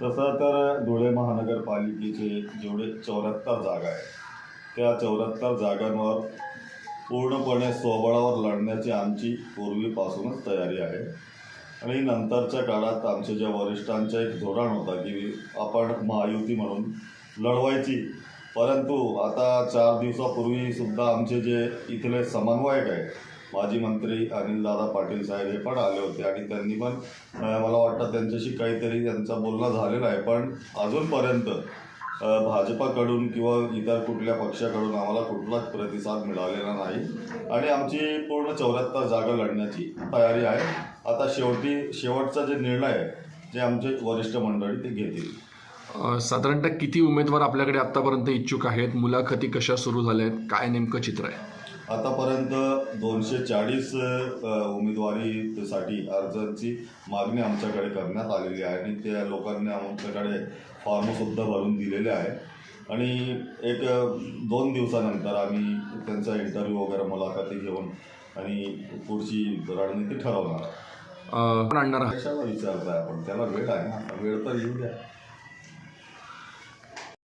तसं तर धुळे महानगरपालिकेचे जेवढे 74 जागा आहेत त्या 74 जागांवर पूर्णपणे स्वबळावर लढण्याची आमची पूर्वीपासूनच तयारी आहे. आणि नंतरच्या काळात आमच्या ज्या वरिष्ठांचा एक धोरण होता की आपण महायुती म्हणून लढवायची, परंतु आता 4 दिवसापूर्वीसुद्धा आमचे जे इथले समन्वयक आहेत, माजी मंत्री अनिलदादा पाटील साहेब हे पण आले होते आणि त्यांनी पण मला वाटतं त्यांच्याशी काहीतरी त्यांचं बोलणं झालेलं आहे. पण अजूनपर्यंत भाजपाकडून किंवा इतर कुठल्या पक्षाकडून आम्हाला कुठलाच प्रतिसाद मिळालेला नाही आणि आमची पूर्ण 74 जागा लढण्याची तयारी आहे. आता शेवटचा जे निर्णय आहे जे आमचे वरिष्ठ मंडळी ते घेतील. साधारणतः किती उमेदवार आपल्याकडे आत्तापर्यंत इच्छुक आहेत? मुलाखती कशा सुरू झाल्या आहेत? काय नेमकं चित्र आहे? आतापर्यंत 240 उमेदवारीसाठी अर्जांची मागणी आमच्याकडे करण्यात आलेली आहे आणि त्या लोकांनी आमच्याकडे फॉर्मसुद्धा भरून दिलेले आहे आणि एक 2 दिवसानंतर आम्ही त्यांचा इंटरव्ह्यू वगैरे मुलाखती घेऊन आणि पुढची रणनीती ठरवणार. आणणार कशाला विचारताय आपण? त्याला वेळ आहे ना, वेळ तर येऊ द्या.